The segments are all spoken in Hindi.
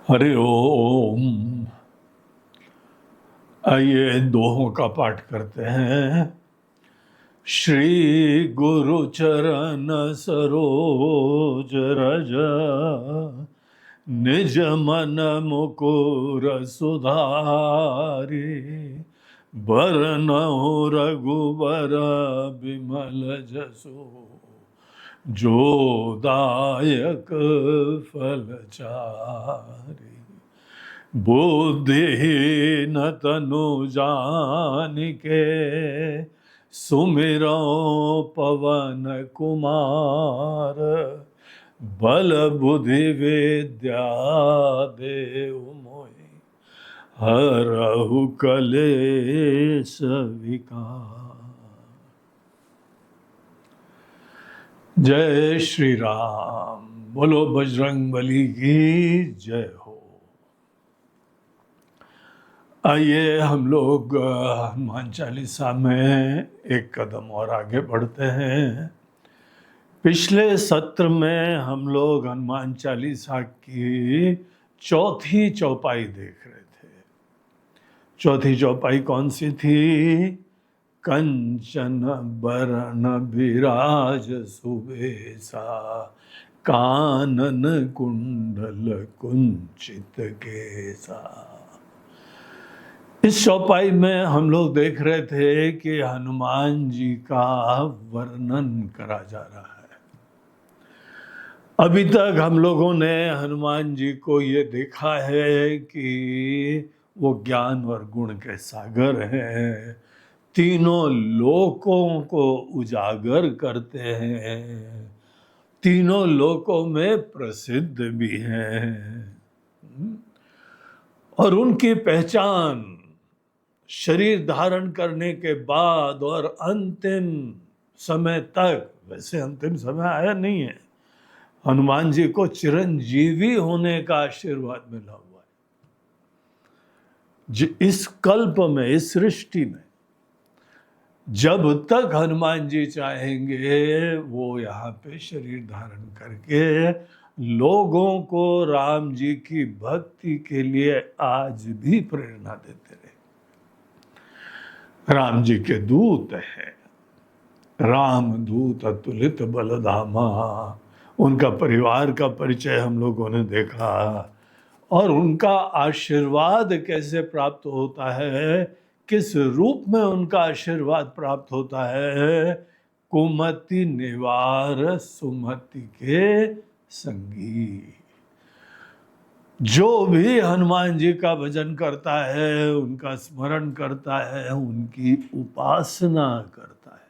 हरि ओम। आइए दोहों का पाठ करते हैं। श्री गुरु चरण सरोज रज, निज मन मुकुर सुधारी, बरनउँ रघुबर बिमल जसु, जो दायक फल चारि। बुद्धिहीन तनु जानिके, सुमिरौ पवन कुमार। बल बुद्धि विद्या देहु मोहि, हरहु कलेश विकार। जय श्री राम। बोलो बजरंग बली की जय हो। आइए हम लोग हनुमान चालीसा में एक कदम और आगे बढ़ते हैं। पिछले सत्र में हम लोग हनुमान चालीसा की चौथी चौपाई देख रहे थे। चौथी चौपाई कौन सी थी? कंचन बरन बिराज सुबेसा, कानन कुंडल कुंचित केसा। इस चौपाई में हम लोग देख रहे थे कि हनुमान जी का वर्णन करा जा रहा है। अभी तक हम लोगों ने हनुमान जी को ये देखा है कि वो ज्ञान और गुण के सागर हैं, तीनों लोकों को उजागर करते हैं, तीनों लोकों में प्रसिद्ध भी हैं, और उनकी पहचान शरीर धारण करने के बाद और अंतिम समय तक, वैसे अंतिम समय आया नहीं है, हनुमान जी को चिरंजीवी होने का आशीर्वाद मिला हुआ है। इस कल्प में, इस सृष्टि में जब तक हनुमान जी चाहेंगे वो यहाँ पे शरीर धारण करके लोगों को राम जी की भक्ति के लिए आज भी प्रेरणा देते रहे। राम जी के दूत हैं, राम दूत अतुलित बलधामा। उनका परिवार का परिचय हम लोगों ने देखा, और उनका आशीर्वाद कैसे प्राप्त होता है, किस रूप में उनका आशीर्वाद प्राप्त होता है। कुमति निवार सुमति के संगी। जो भी हनुमान जी का भजन करता है, उनका स्मरण करता है, उनकी उपासना करता है,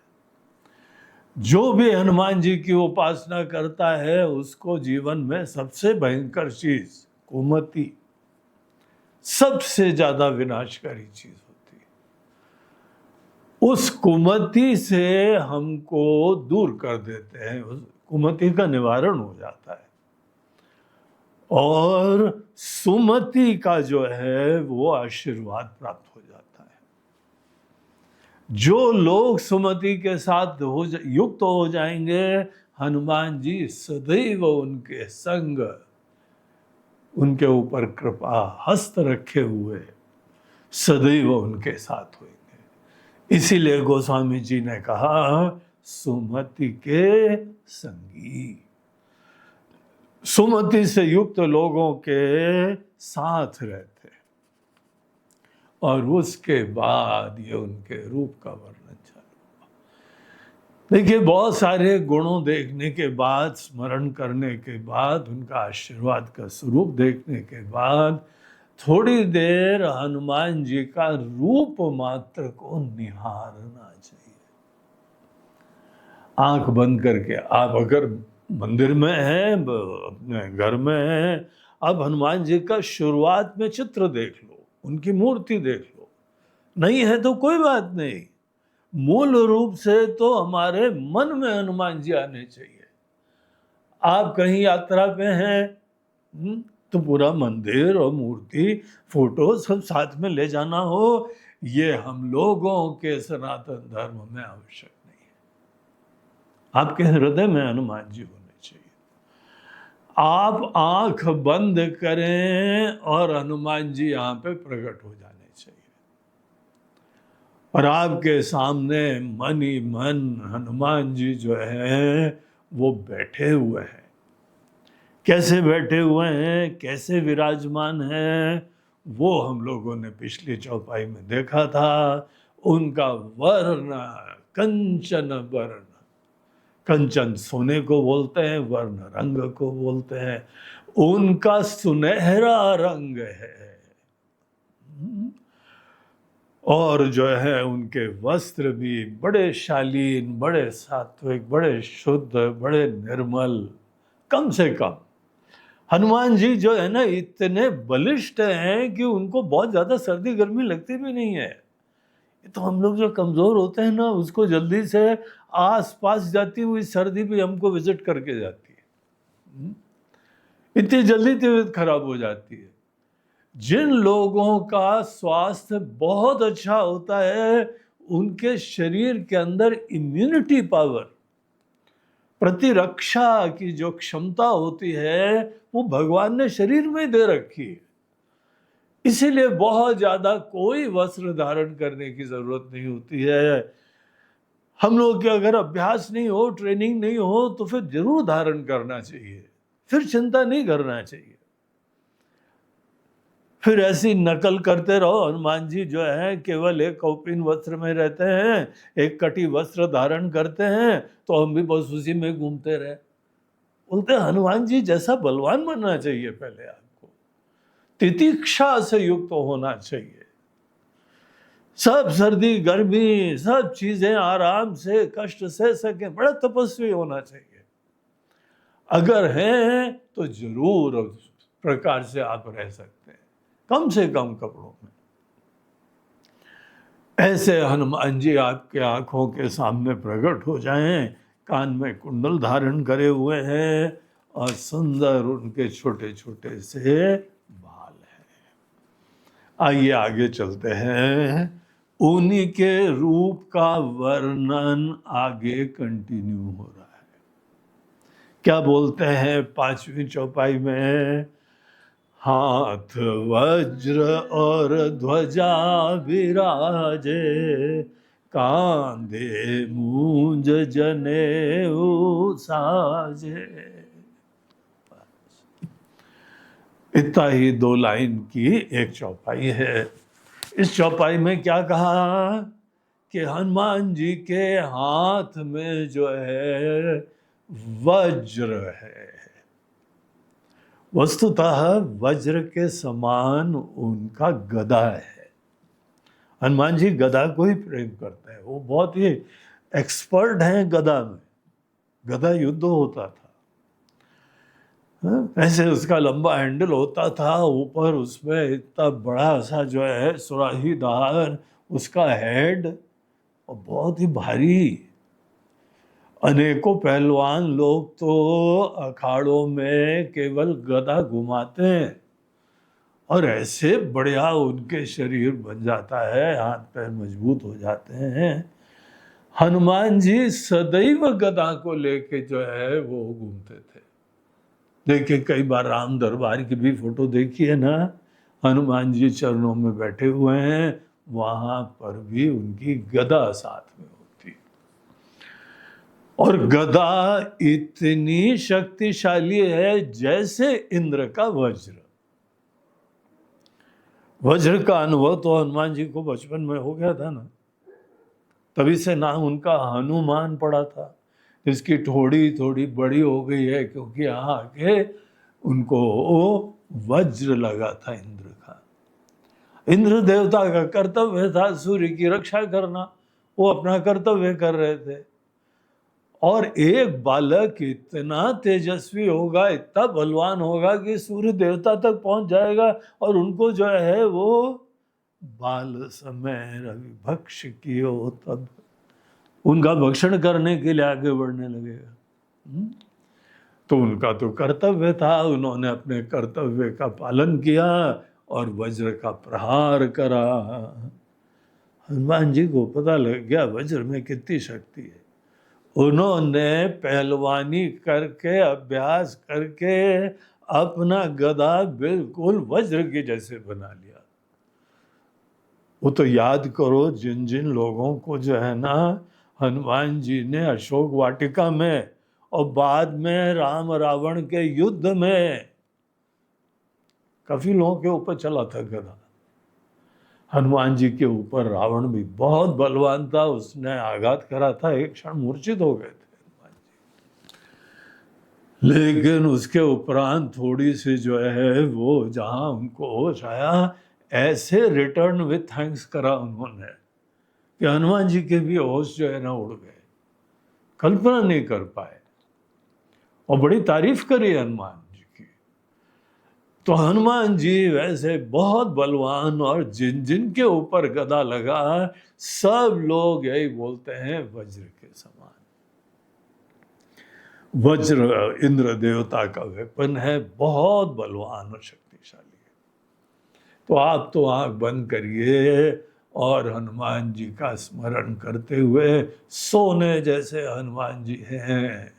जो भी हनुमान जी की उपासना करता है उसको जीवन में सबसे भयंकर चीज कुमति, सबसे ज्यादा विनाशकारी चीज होती है। उस कुमति से हमको दूर कर देते हैं, उस कुमति का निवारण हो जाता है। और सुमति का जो है वो आशीर्वाद प्राप्त हो जाता है। जो लोग सुमति के साथ युक्त हो जाएंगे, हनुमान जी सदैव उनके संग, उनके ऊपर कृपा हस्त रखे हुए सदैव उनके साथ होंगे। इसीलिए गोस्वामी जी ने कहा सुमति के संगी। सुमति से युक्त लोगों के साथ रहते, और उसके बाद ये उनके रूप का वर्णन चालू हुआ। देखिए, बहुत सारे गुणों देखने के बाद, स्मरण करने के बाद, उनका आशीर्वाद का स्वरूप देखने के बाद थोड़ी देर हनुमान जी का रूप मात्र को निहारना चाहिए। आंख बंद करके आप अगर मंदिर में हैं, अपने घर में हैं, अब हनुमान जी का शुरुआत में चित्र देख लो, उनकी मूर्ति देख लो। नहीं है तो कोई बात नहीं, मूल रूप से तो हमारे मन में हनुमान जी आने चाहिए। आप कहीं यात्रा पे हैं तो पूरा मंदिर और मूर्ति, फोटो सब साथ में ले जाना हो, ये हम लोगों के सनातन धर्म में आवश्यक नहीं है। आपके हृदय में हनुमान जी होने चाहिए। आप आंख बंद करें और हनुमान जी यहाँ पे प्रकट हो जाने चाहिए, और आपके सामने मन ही मन हनुमान जी जो है वो बैठे हुए हैं। कैसे बैठे हुए हैं, कैसे विराजमान हैं, वो हम लोगों ने पिछली चौपाई में देखा था। उनका वर्ण कंचन वर्ण, कंचन सोने को बोलते हैं, वर्ण रंग को बोलते हैं, उनका सुनहरा रंग है। और जो है उनके वस्त्र भी बड़े शालीन, बड़े सात्विक, बड़े शुद्ध, बड़े निर्मल। कम से कम हनुमान जी जो है ना इतने बलिष्ठ हैं कि उनको बहुत ज्यादा सर्दी गर्मी लगती भी नहीं है। तो हम लोग जो कमजोर होते हैं ना, उसको जल्दी से आस पास जाती हुई सर्दी भी हमको विजिट करके जाती है, इतनी जल्दी तबीयत खराब हो जाती है। जिन लोगों का स्वास्थ्य बहुत अच्छा होता है, उनके शरीर के अंदर इम्यूनिटी पावर, प्रतिरक्षा की जो क्षमता होती है, वो भगवान ने शरीर में दे रखी है। इसीलिए बहुत ज्यादा कोई वस्त्र धारण करने की जरूरत नहीं होती है। हम लोग के अगर अभ्यास नहीं हो, ट्रेनिंग नहीं हो, तो फिर जरूर धारण करना चाहिए, फिर चिंता नहीं करना चाहिए। फिर ऐसी नकल करते रहो, हनुमान जी जो है केवल एक कौपीन वस्त्र में रहते हैं, एक कटी वस्त्र धारण करते हैं, तो हम भी बस उसी में घूमते रहे। बोलते हनुमान जी जैसा बलवान बनना चाहिए, पहले आपको तितिक्षा से युक्त होना चाहिए। सब सर्दी गर्मी सब चीजें आराम से कष्ट से सके, बड़ा तपस्वी होना चाहिए। अगर हैं तो जरूर उस प्रकार से आप रह सकते हैं, कम से कम कपड़ों में। ऐसे हनुमान जी आपके आंखों के सामने प्रकट हो जाएं, कान में कुंडल धारण करे हुए हैं और सुंदर उनके छोटे छोटे से बाल हैं। आइए आगे चलते हैं। उन्हीं के रूप का वर्णन आगे कंटिन्यू हो रहा है। क्या बोलते हैं 5वीं चौपाई में? हाथ वज्र और ध्वजा विराजे, कांधे मूंज जनेऊ साजे। इतना ही 2 लाइन की एक चौपाई है। इस चौपाई में क्या कहा कि हनुमान जी के हाथ में जो है वज्र है। वस्तुतः वज्र के समान उनका गदा है। हनुमान जी गदा को ही प्रेम करते हैं, वो बहुत ही एक्सपर्ट हैं गदा में। गदा युद्ध होता था, ऐसे उसका लंबा हैंडल होता था, ऊपर उसमें इतना बड़ा सा जो है सुराहीदार उसका हेड, और बहुत ही भारी। अनेकों पहलवान लोग तो अखाड़ों में केवल गदा घुमाते हैं और ऐसे बढ़िया उनके शरीर बन जाता है, हाथ पैर मजबूत हो जाते हैं। हनुमान जी सदैव गदा को लेके जो है वो घूमते थे। देखिए कई बार राम दरबार की भी फोटो देखी है ना, हनुमान जी चरणों में बैठे हुए हैं, वहां पर भी उनकी गदा साथ में होती। और गदा इतनी शक्तिशाली है जैसे इंद्र का वज्र। वज्र का अनुभव तो हनुमान जी को बचपन में हो गया था ना, तभी से नाम उनका हनुमान पड़ा था। इसकी ठोड़ी थोड़ी बड़ी हो गई है क्योंकि यहाँ आके उनको वज्र लगा था इंद्र का। इंद्र देवता का कर्तव्य था सूर्य की रक्षा करना, वो अपना कर्तव्य कर रहे थे। और एक बालक इतना तेजस्वी होगा, इतना बलवान होगा कि सूर्य देवता तक पहुंच जाएगा और उनको जो है वो बाल समय रवि भक्ष कियो तब, उनका भक्षण करने के लिए आगे बढ़ने लगेगा। तो उनका तो कर्तव्य था, उन्होंने अपने कर्तव्य का पालन किया और वज्र का प्रहार करा। हनुमान जी को पता लग गया वज्र में कितनी शक्ति है। उन्होंने पहलवानी करके, अभ्यास करके अपना गदा बिल्कुल वज्र के जैसे बना लिया। वो तो याद करो जिन जिन लोगों को जो है ना हनुमान जी ने अशोक वाटिका में और बाद में राम रावण के युद्ध में काफी लोगों के ऊपर चला था गदा। हनुमान जी के ऊपर रावण भी बहुत बलवान था, उसने आघात करा था, एक क्षण मूर्छित हो गए थे हनुमान जी। लेकिन उसके उपरांत थोड़ी सी जो है वो जहां उनको होश आया, ऐसे रिटर्न विथ थैंक्स करा उन्होंने कि हनुमान जी के भी होश जो है ना उड़ गए, कल्पना नहीं कर पाए। और बड़ी तारीफ करी हनुमान जी की। तो हनुमान जी वैसे बहुत बलवान, और जिन जिन के ऊपर गदा लगा सब लोग यही बोलते हैं वज्र के समान। वज्र इंद्र देवता का वेपन है, बहुत बलवान और शक्तिशाली है। तो आप तो आंख बंद करिए और हनुमान जी का स्मरण करते हुए, सोने जैसे हनुमान जी हैं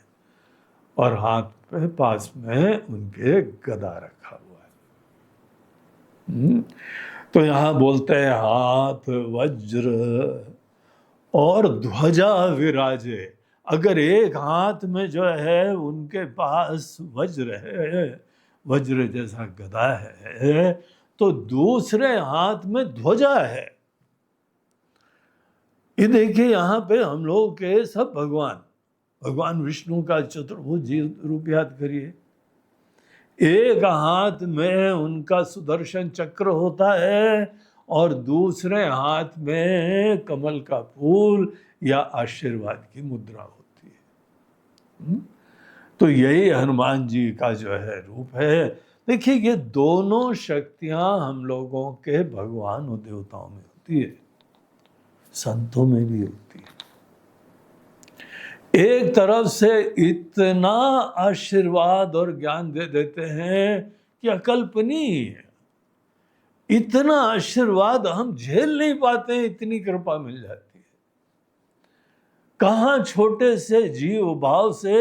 और हाथ पे पास में उनके गदा रखा हुआ है। तो यहां बोलते हैं हाथ वज्र और ध्वजा विराजे। अगर एक हाथ में जो है उनके पास वज्र है, वज्र जैसा गदा है, तो दूसरे हाथ में ध्वजा है। ये देखिए यहां पे हम लोग के सब भगवान विष्णु का चतुर्भुज रूप याद करिए। एक हाथ में उनका सुदर्शन चक्र होता है और दूसरे हाथ में कमल का फूल या आशीर्वाद की मुद्रा होती है। तो यही हनुमान जी का जो है रूप है। देखिए ये दोनों शक्तियां हम लोगों के भगवान और देवताओं में होती है, संतों में भी होती है। एक तरफ से इतना आशीर्वाद और ज्ञान दे देते हैं कि अकल्पनीय है। इतना आशीर्वाद हम झेल नहीं पाते हैं, इतनी कृपा मिल जाती है। कहां छोटे से जीव भाव से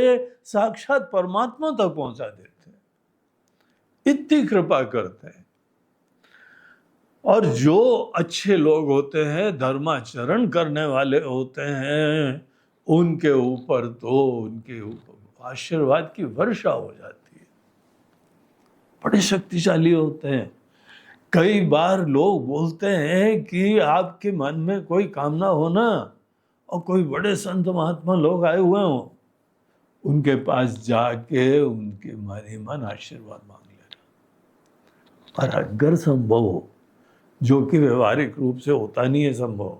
साक्षात परमात्मा तक पहुंचा देते हैं, इतनी कृपा करते हैं। और जो अच्छे लोग होते हैं, धर्माचरण करने वाले होते हैं, उनके ऊपर तो उनके ऊपर आशीर्वाद की वर्षा हो जाती है। बड़े शक्तिशाली होते हैं। कई बार लोग बोलते हैं कि आपके मन में कोई कामना हो ना, और कोई बड़े संत महात्मा लोग आए हुए हों, उनके पास जाके उनके मन ही मन आशीर्वाद मांग लेना। और अगर संभव हो, जो कि व्यवहारिक रूप से होता नहीं है संभव,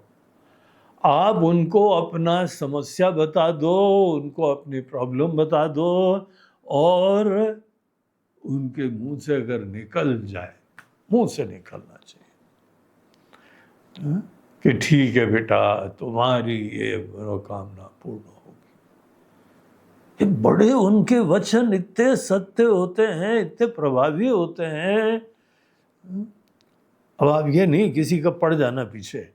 आप उनको अपना समस्या बता दो, उनको अपनी प्रॉब्लम बता दो, और उनके मुंह से अगर निकल जाए, मुंह से निकलना चाहिए कि ठीक है बेटा, तुम्हारी ये मनोकामना पूर्ण होगी। ये बड़े उनके वचन इतने सत्य होते हैं, इतने प्रभावी होते हैं। अब आप ये नहीं किसी का पड़ जाना पीछे।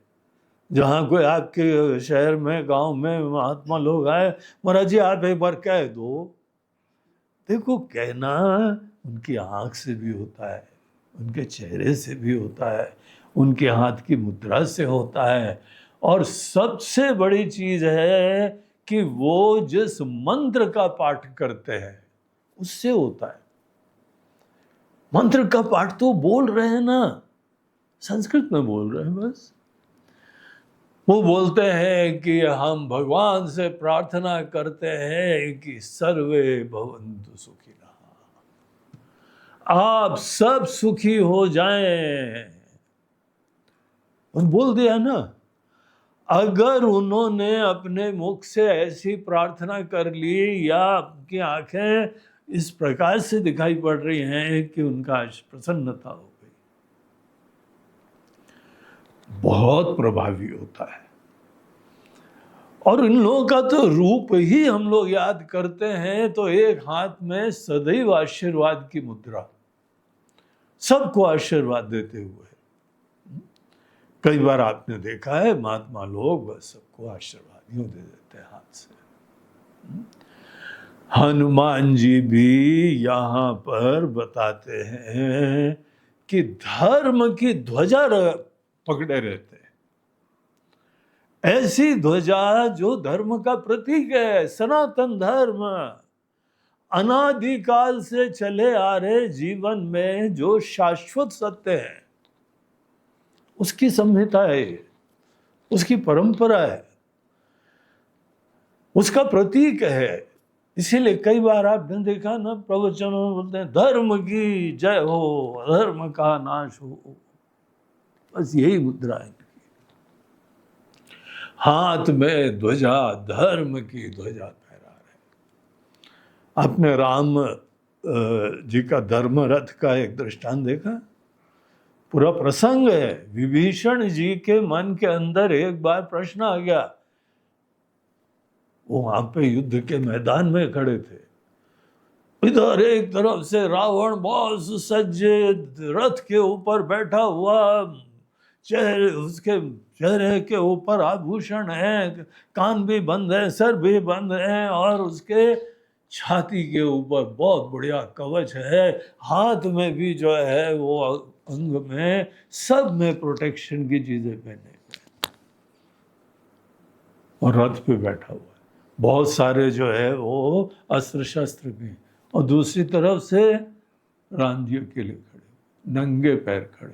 जहाँ कोई आपके शहर में, गांव में महात्मा लोग आए, महाराज जी आप एक बार कह दो। देखो कहना उनकी आंख से भी होता है, उनके चेहरे से भी होता है, उनके हाथ की मुद्रा से होता है, और सबसे बड़ी चीज है कि वो जिस मंत्र का पाठ करते हैं उससे होता है। मंत्र का पाठ तो बोल रहे हैं ना, संस्कृत में बोल रहे हैं बस। वो बोलते हैं कि हम भगवान से प्रार्थना करते हैं कि सर्वे भवन्तु सुखिनः, आप सब सुखी हो जाएं। और बोल दिया ना। अगर उन्होंने अपने मुख से ऐसी प्रार्थना कर ली, या आपकी आंखें इस प्रकार से दिखाई पड़ रही हैं कि उनका प्रसन्नता हो गई, बहुत प्रभावी होता है। और इन लोगों का तो रूप ही हम लोग याद करते हैं, तो एक हाथ में सदैव आशीर्वाद की मुद्रा, सबको आशीर्वाद देते हुए। कई बार आपने देखा है महात्मा लोग बस सबको आशीर्वाद यूं दे देते हैं हाथ से। हनुमान जी भी यहाँ पर बताते हैं कि धर्म की ध्वजा पकड़े रहते हैं, ऐसी ध्वजा जो धर्म का प्रतीक है। सनातन धर्म अनादिकाल से चले आ रहे जीवन में जो शाश्वत सत्य है, उसकी संहिता है, उसकी परंपरा है, उसका प्रतीक है। इसीलिए कई बार आपने देखा ना, प्रवचनों में बोलते हैं धर्म की जय हो, अधर्म का नाश हो। बस यही मुद्रा है। हाथ में ध्वजा, धर्म की ध्वजा फहरा रहे। आपने राम जी का धर्म रथ का एक दृष्टांत देखा, पूरा प्रसंग है। विभीषण जी के मन के अंदर एक बार प्रश्न आ गया, वो वहां पे युद्ध के मैदान में खड़े थे, इधर एक तरफ से रावण बहुत सुसज्जित रथ के ऊपर बैठा हुआ, चेहरे उसके चेहरे के ऊपर आभूषण है, कान भी बंद है, सर भी बंद है, और उसके छाती के ऊपर बहुत बढ़िया कवच है, हाथ में भी जो है वो अंग में, सब में प्रोटेक्शन की चीजें पहने और रथ पे बैठा हुआ है। बहुत सारे जो है वो अस्त्र शस्त्र भी, और दूसरी तरफ से राम जी अकेले खड़े, नंगे पैर खड़े।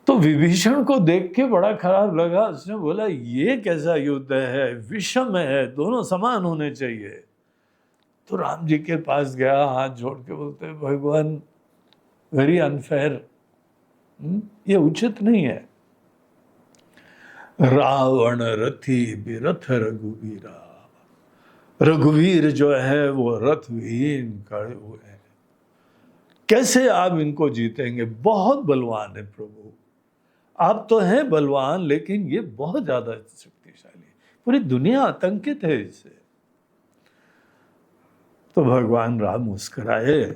तो विभीषण को देख के बड़ा खराब लगा। उसने बोला ये कैसा युद्ध है, विषम है, दोनों समान होने चाहिए। तो राम जी के पास गया, हाथ जोड़ के बोलते भगवान वेरी अनफेयर, ये उचित नहीं है। रावण रथी बिरथ रघुवीरा, रघुवीर जो है वो रथविहीन खड़े हुए हैं, कैसे आप इनको जीतेंगे? बहुत बलवान है प्रभु, आप तो हैं बलवान, लेकिन ये बहुत ज्यादा शक्तिशाली, पूरी दुनिया आतंकित है इससे। तो भगवान राम मुस्कुराए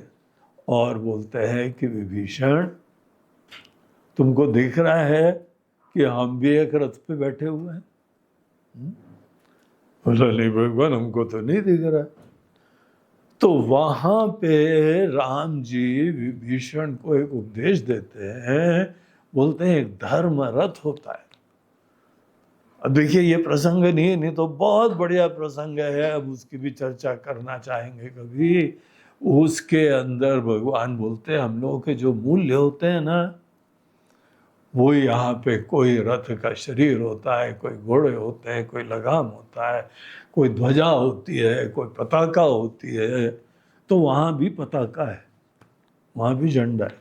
और बोलते हैं कि विभीषण, तुमको दिख रहा है कि हम भी एक रथ पे बैठे हुए हैं? बोला नहीं भगवान, हमको तो नहीं दिख रहा। तो वहां पे राम जी विभीषण को एक उपदेश देते हैं, बोलते हैं एक धर्म रथ होता है। अब देखिए ये प्रसंग नहीं तो बहुत बढ़िया प्रसंग है, अब उसकी भी चर्चा करना चाहेंगे कभी। उसके अंदर भगवान बोलते हैं हम लोगों के जो मूल्य होते हैं ना, वो यहाँ पे कोई रथ का शरीर होता है, कोई घोड़े होते हैं, कोई लगाम होता है, कोई ध्वजा होती है, कोई पताका होती है। तो वहाँ भी पताका है, वहाँ भी झंडा है।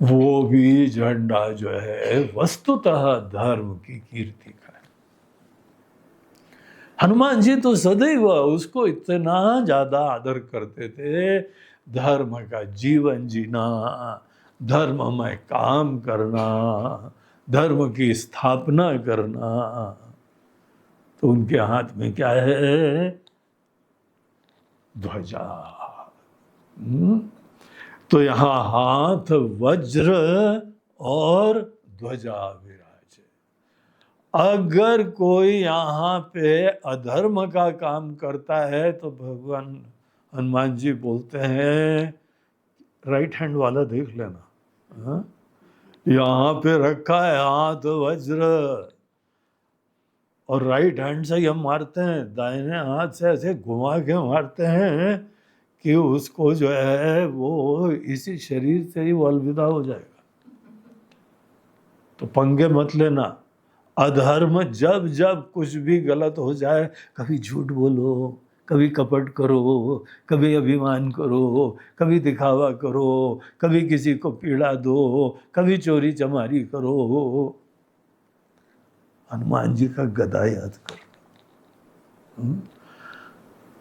वो भी झंडा जो है वस्तुतः धर्म की कीर्ति का है। हनुमान जी तो सदैव उसको इतना ज्यादा आदर करते थे, धर्म का जीवन जीना, धर्ममय काम करना, धर्म की स्थापना करना। तो उनके हाथ में क्या है? ध्वजा। तो यहाँ हाथ वज्र और ध्वजा विराजे। अगर कोई यहाँ पे अधर्म का काम करता है तो भगवान हनुमान जी बोलते हैं राइट हैंड वाला देख लेना, यहाँ पे रखा है हाथ वज्र, और राइट हैंड से ही हम मारते हैं, दाहिने हाथ से ऐसे घुमा के मारते हैं कि उसको जो है वो इसी शरीर से ही वो अलविदा हो जाएगा। तो पंगे मत लेना। अधर्म जब जब कुछ भी गलत हो जाए, कभी झूठ बोलो, कभी कपट करो, कभी अभिमान करो, कभी दिखावा करो, कभी किसी को पीड़ा दो, कभी चोरी चमारी करो, हनुमान जी का गदा याद करो।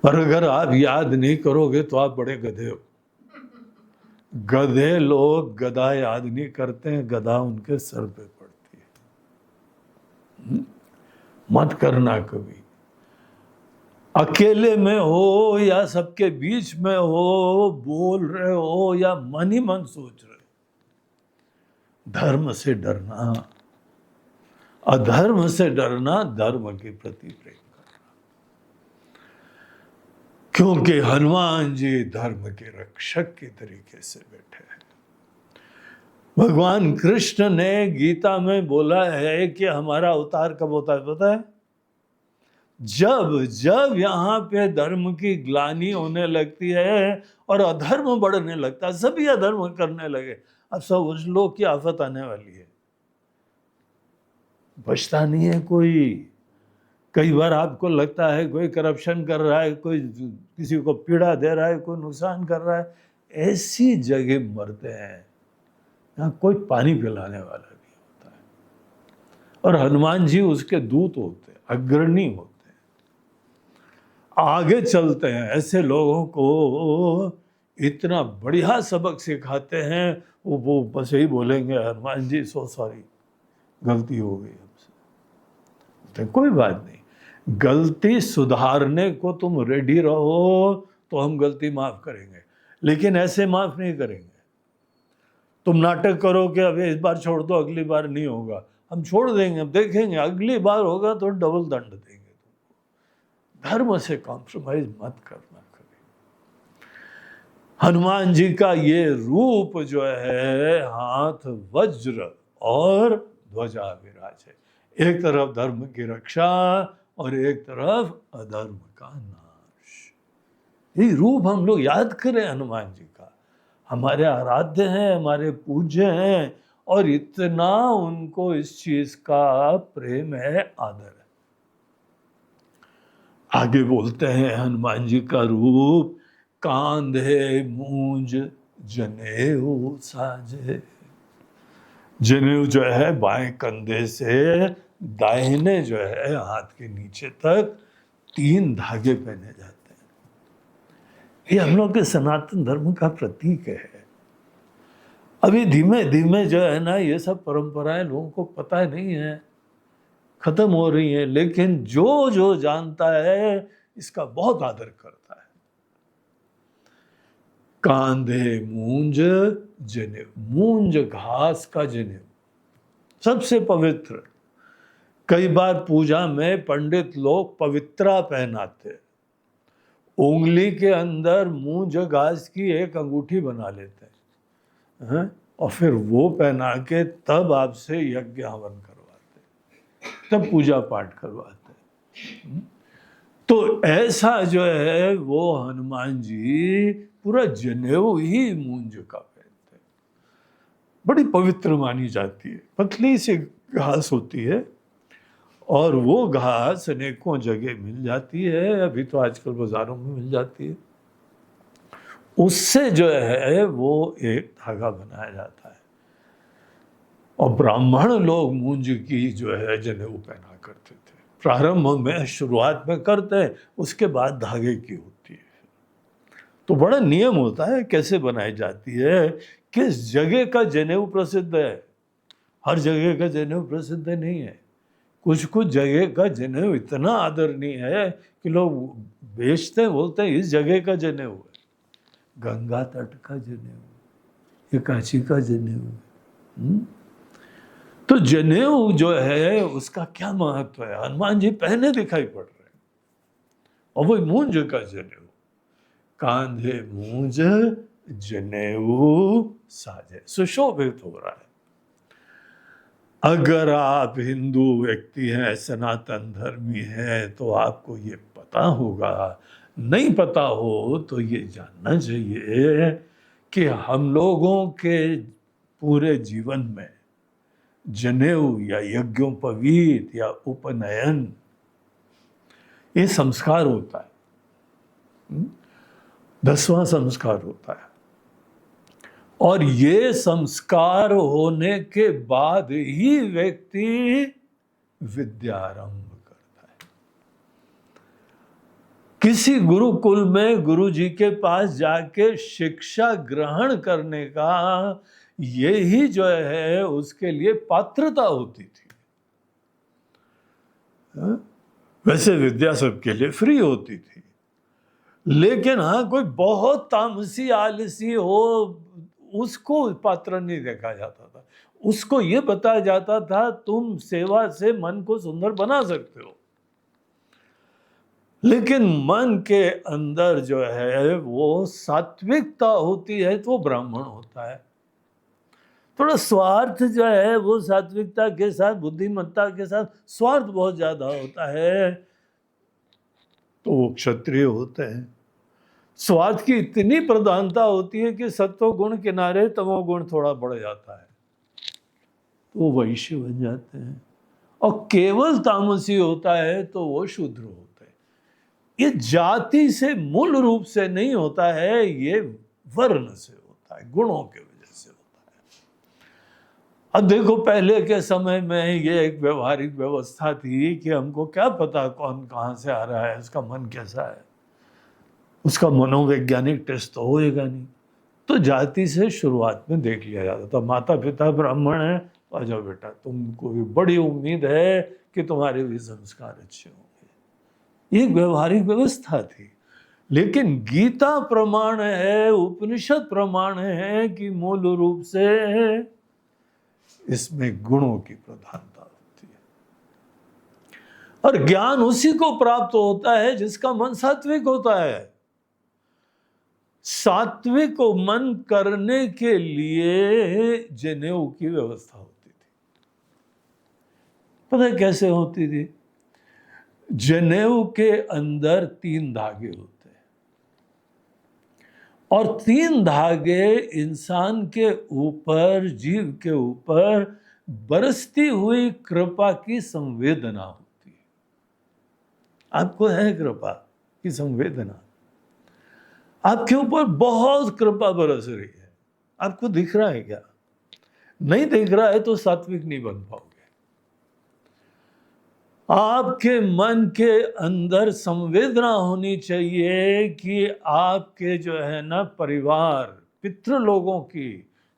और अगर आप याद नहीं करोगे तो आप बड़े गधे हो। गधे लोग गदा याद नहीं करते हैं, गदा उनके सर पे पड़ती है। मत करना कभी, अकेले में हो या सबके बीच में हो, बोल रहे हो या मन ही मन सोच रहे हो, धर्म से डरना, अधर्म से डरना, धर्म के प्रति प्रेम करना। क्योंकि हनुमान जी धर्म के रक्षक के तरीके से बैठे हैं। भगवान कृष्ण ने गीता में बोला है कि हमारा अवतार कब होता है पता है? जब जब यहाँ पे धर्म की ग्लानि होने लगती है और अधर्म बढ़ने लगता है, सभी अधर्म करने लगे, अब सब लोग की आफत आने वाली है, बचता नहीं है कोई। कई बार आपको लगता है कोई करप्शन कर रहा है, कोई किसी को पीड़ा दे रहा है, कोई नुकसान कर रहा है, ऐसी जगह मरते हैं यहाँ कोई पानी पिलाने वाला नहीं होता है। और हनुमान जी उसके दूत होते हैं, अग्रणी होते हैं, आगे चलते हैं, ऐसे लोगों को इतना बढ़िया सबक सिखाते हैं। वो बस यही बोलेंगे, हनुमान जी सॉरी, गलती हो गई हमसे। तो कोई बात नहीं, गलती सुधारने को तुम रेडी रहो तो हम गलती माफ करेंगे, लेकिन ऐसे माफ नहीं करेंगे। तुम नाटक करो कि अभी इस बार छोड़ दो, अगली बार नहीं होगा, हम छोड़ देंगे, हम देखेंगे, अगली बार होगा तो डबल दंड देंगे तुमको। धर्म से कॉम्प्रोमाइज मत करना कभी। हनुमान जी का ये रूप जो है, हाथ वज्र और ध्वजा विराज है, एक तरफ धर्म की रक्षा और एक तरफ अधर्म का नाश। ये रूप हम लोग याद करें हनुमान जी का, हमारे आराध्य हैं, हमारे पूज्य हैं, और इतना उनको इस चीज का प्रेम है, आदर है। आगे बोलते हैं हनुमान जी का रूप, कांधे मूंज जनेऊ साजे। जनेऊ जो है बाएं कंधे से दाहिने जो है हाथ के नीचे तक 3 धागे पहने जाते हैं। ये हम लोग के सनातन धर्म का प्रतीक है। अभी धीमे धीमे जो है ना, ये सब परंपराएं लोगों को पता नहीं है, खत्म हो रही है, लेकिन जो जो जानता है इसका बहुत आदर करता है। कांधे मूंज जनेऊ, मूंज घास का जनेऊ सबसे पवित्र। कई बार पूजा में पंडित लोग पवित्रा पहनाते, उंगली के अंदर मूंज घास की एक अंगूठी बना लेते हैं, और फिर वो पहना के तब आपसे यज्ञ हवन करवाते, तब पूजा पाठ करवाते। तो ऐसा जो है वो हनुमान जी पूरा जनेऊ ही मूंज का पहनते हैं। बड़ी पवित्र मानी जाती है, पतली सी घास होती है और वो घास अनेकों जगह मिल जाती है, अभी तो आजकल बाजारों में मिल जाती है। उससे जो है वो एक धागा बनाया जाता है, और ब्राह्मण लोग मूंज की जो है जनेऊ पहना करते थे। प्रारंभ में शुरुआत में करते, उसके बाद धागे की होती है। तो बड़ा नियम होता है कैसे बनाई जाती है, किस जगह का जनेऊ प्रसिद्ध है। हर जगह का जनेऊ प्रसिद्ध नहीं है, कुछ कुछ जगह का जनेऊ इतना आदरणीय है कि लोग बेचते हैं, बोलते हैं इस जगह का जनेऊ है, गंगा तट का जनेऊ, ये काशी का जनेऊ। तो जनेऊ जो है उसका क्या महत्व है, हनुमान जी पहने दिखाई पड़ रहे हैं, और वो मूंज का जनेऊ, कांधे मूंज जनेऊ साजे, सुशोभित हो रहा है। अगर आप हिंदू व्यक्ति हैं, सनातन धर्मी हैं, तो आपको ये पता होगा, नहीं पता हो तो ये जानना चाहिए कि हम लोगों के पूरे जीवन में जनेऊ या यज्ञोपवीत या उपनयन, ये संस्कार होता है, 10वां संस्कार होता है, और ये संस्कार होने के बाद ही व्यक्ति विद्यारंभ करता है। किसी गुरुकुल में गुरु जी के पास जाके शिक्षा ग्रहण करने का यही जो है उसके लिए पात्रता होती थी। वैसे विद्या सबके लिए फ्री होती थी, लेकिन हाँ कोई बहुत तामसी आलसी हो उसको पात्र नहीं देखा जाता था, उसको ये बताया जाता था तुम सेवा से मन को सुंदर बना सकते हो। लेकिन मन के अंदर जो है वो सात्विकता होती है तो ब्राह्मण होता है। थोड़ा स्वार्थ जो है वो सात्विकता के साथ, बुद्धिमत्ता के साथ स्वार्थ बहुत ज्यादा होता है तो वो क्षत्रिय होते हैं। स्वार्थ की इतनी प्रधानता होती है कि सत्व गुण किनारे तमोगुण थोड़ा बढ़ जाता है तो वो वैश्य बन जाते हैं। और केवल तामसी होता है तो वो शूद्र होते हैं। ये जाति से मूल रूप से नहीं होता है, ये वर्ण से होता है, गुणों के वजह से होता है। अब देखो पहले के समय में ये एक व्यवहारिक व्यवस्था थी कि हमको क्या पता कौन कहाँ से आ रहा है, उसका मन कैसा है, उसका मनोवैज्ञानिक टेस्ट तो होएगा नहीं। तो जाति से शुरुआत में देख लिया जाता था, माता पिता ब्राह्मण है तो आ जाओ बेटा, तुमको भी बड़ी उम्मीद है कि तुम्हारे भी संस्कार अच्छे होंगे। ये व्यवहारिक व्यवस्था थी। लेकिन गीता प्रमाण है, उपनिषद प्रमाण है कि मूल रूप से इसमें गुणों की प्रधानता होती है। और ज्ञान उसी को प्राप्त होता है जिसका मन सात्विक होता है। सात्विक मन करने के लिए जनेऊ की व्यवस्था होती थी। पता है कैसे होती थी? जनेऊ के अंदर 3 धागे होते हैं और 3 धागे इंसान के ऊपर, जीव के ऊपर बरसती हुई कृपा की संवेदना होती है। आपको है कृपा की संवेदना, आपके ऊपर बहुत कृपा बरस रही है, आपको दिख रहा है क्या? नहीं दिख रहा है तो सात्विक नहीं बन पाओगे। आपके मन के अंदर संवेदना होनी चाहिए कि आपके जो है ना परिवार, पितृ लोगों की,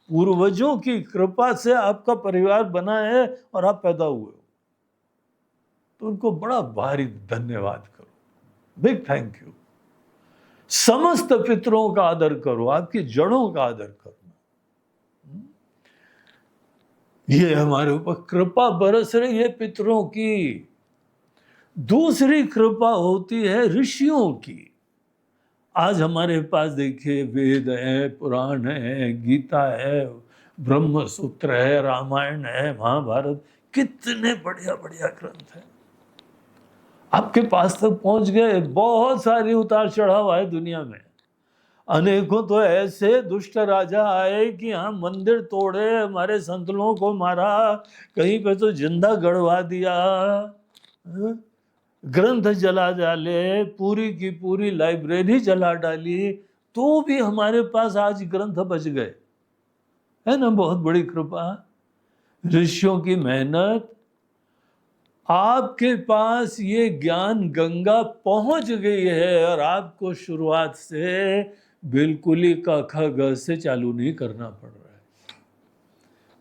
पूर्वजों की कृपा से आपका परिवार बना है और आप पैदा हुए हो, तो उनको बड़ा भारी धन्यवाद करो, बिग थैंक यू। समस्त पितरों का आदर करो, आपकी जड़ों का आदर करो। ये हमारे ऊपर कृपा बरस रही है पितरों की। दूसरी कृपा होती है ऋषियों की। आज हमारे पास देखिए वेद है, पुराण है, गीता है, ब्रह्म सूत्र है, रामायण है, महाभारत, कितने बढ़िया बढ़िया ग्रंथ हैं। आपके पास तक पहुंच गए। बहुत सारी उतार चढ़ाव आए दुनिया में। अनेकों तो ऐसे दुष्ट राजा आए कि हाँ मंदिर तोड़े, हमारे संतलों को मारा, कहीं पे तो जिंदा गड़वा दिया, ग्रंथ जला डाले, पूरी की पूरी लाइब्रेरी जला डाली, तो भी हमारे पास आज ग्रंथ बच गए। है ना बहुत बड़ी कृपा, ऋषियों की मेहनत। आपके पास ये ज्ञान गंगा पहुंच गई है और आपको शुरुआत से बिल्कुल ही क ख ग से चालू नहीं करना पड़ रहा है।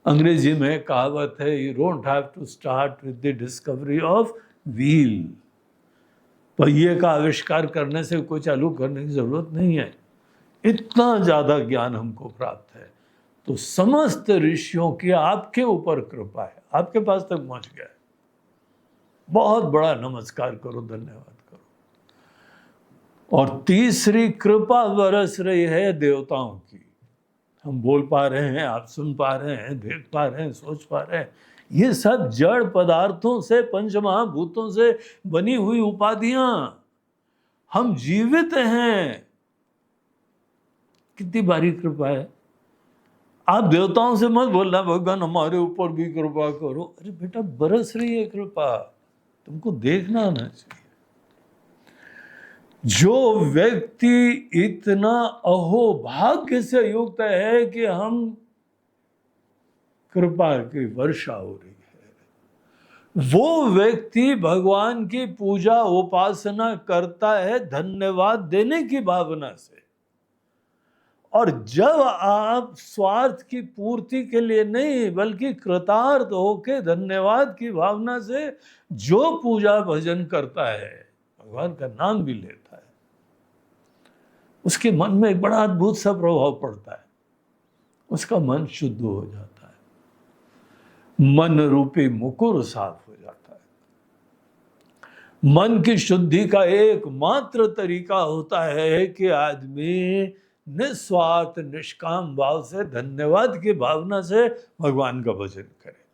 अंग्रेजी में कहावत है, you don't have to start with the discovery of wheel. पहिए का आविष्कार करने से कोई चालू करने की जरूरत नहीं है। इतना ज्यादा ज्ञान हमको प्राप्त है। तो समस्त ऋषियों की आपके ऊपर कृपा है, आपके पास तक पहुंच गया है। बहुत बड़ा नमस्कार करो, धन्यवाद करो। और तीसरी कृपा बरस रही है देवताओं की। हम बोल पा रहे हैं, आप सुन पा रहे हैं, देख पा रहे हैं, सोच पा रहे हैं। ये सब जड़ पदार्थों से, पंच महाभूतों से बनी हुई उपाधियां। हम जीवित हैं। कितनी भारी कृपा है। आप देवताओं से मत बोलना भगवान हमारे ऊपर भी कृपा करो। अरे बेटा बरस रही है कृपा, तुमको देखना आना चाहिए। जो व्यक्ति इतना अहोभाग्य से युक्त है कि हम कृपा की वर्षा हो रही है, वो व्यक्ति भगवान की पूजा उपासना करता है धन्यवाद देने की भावना से। और जब आप स्वार्थ की पूर्ति के लिए नहीं बल्कि कृतार्थ होके धन्यवाद की भावना से जो पूजा भजन करता है, भगवान का नाम भी लेता है, उसके मन में एक बड़ा अद्भुत सा प्रभाव पड़ता है। उसका मन शुद्ध हो जाता है, मन रूपी मुकुर साफ हो जाता है। मन की शुद्धि का एकमात्र तरीका होता है कि आदमी निस्वार्थ निष्काम भाव से, धन्यवाद की भावना से भगवान का भजन करे।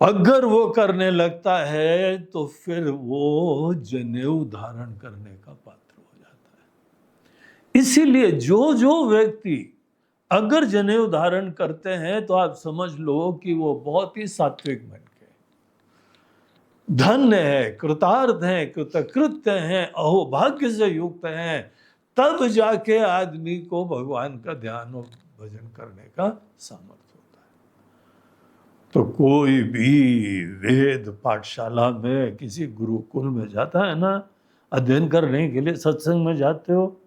अगर वो करने लगता है तो फिर वो जनेऊ धारण करने का पात्र हो जाता है। इसीलिए जो व्यक्ति अगर जनेऊ धारण करते हैं तो आप समझ लो कि वो बहुत ही सात्विक बन के धन्य है, कृतार्थ है, कृतकृत्य है, अहोभाग्य से युक्त है, तब जाके आदमी को भगवान का ध्यान और भजन करने का सामर्थ्य होता है। तो कोई भी वेद पाठशाला में, किसी गुरुकुल में जाता है ना, अध्ययन करने के लिए सत्संग में जाते हो,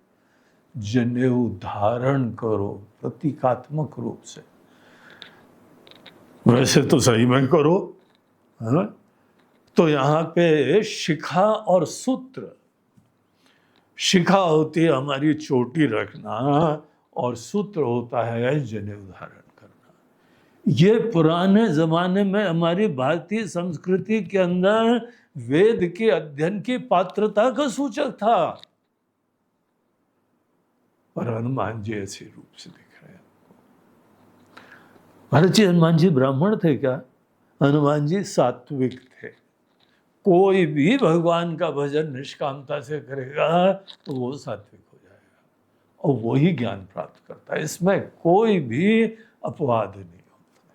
जनेऊ धारण करो प्रतीकात्मक रूप से। वैसे तो सही में करो, है? तो यहाँ पे शिखा और सूत्र, शिखा होती है हमारी चोटी रखना और सूत्र होता है जनेऊ धारण करना। ये पुराने जमाने में हमारी भारतीय संस्कृति के अंदर वेद के अध्ययन की पात्रता का सूचक था, और हनुमान जी ऐसे रूप से दिख रहे हैं। महाराज जी, हनुमान जी ब्राह्मण थे क्या? हनुमान जी सात्विक थे। कोई भी भगवान का भजन निष्कामता से करेगा तो वो सात्विक हो जाएगा और वही ज्ञान प्राप्त करता है। इसमें कोई भी अपवाद नहीं होता।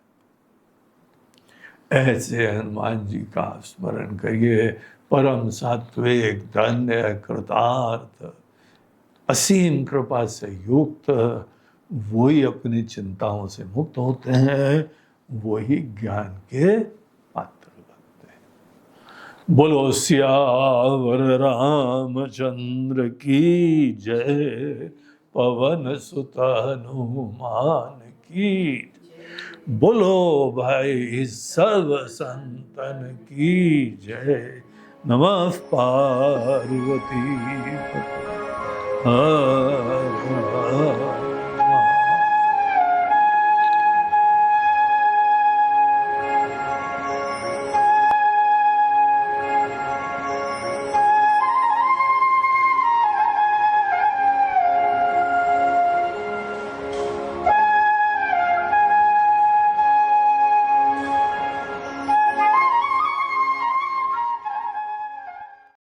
ऐसे हनुमान जी का स्मरण करिए, परम सात्विक, धन्य, कृतार्थ, असीम कृपा से युक्त, वही अपनी चिंताओं से मुक्त होते हैं, वही ज्ञान के पात्र बनते हैं। बोलो सियावर रामचंद्र की जय, पवन सुत हनुमान की, बोलो भाई सब संतन की जय। नमः पार्वती हर हर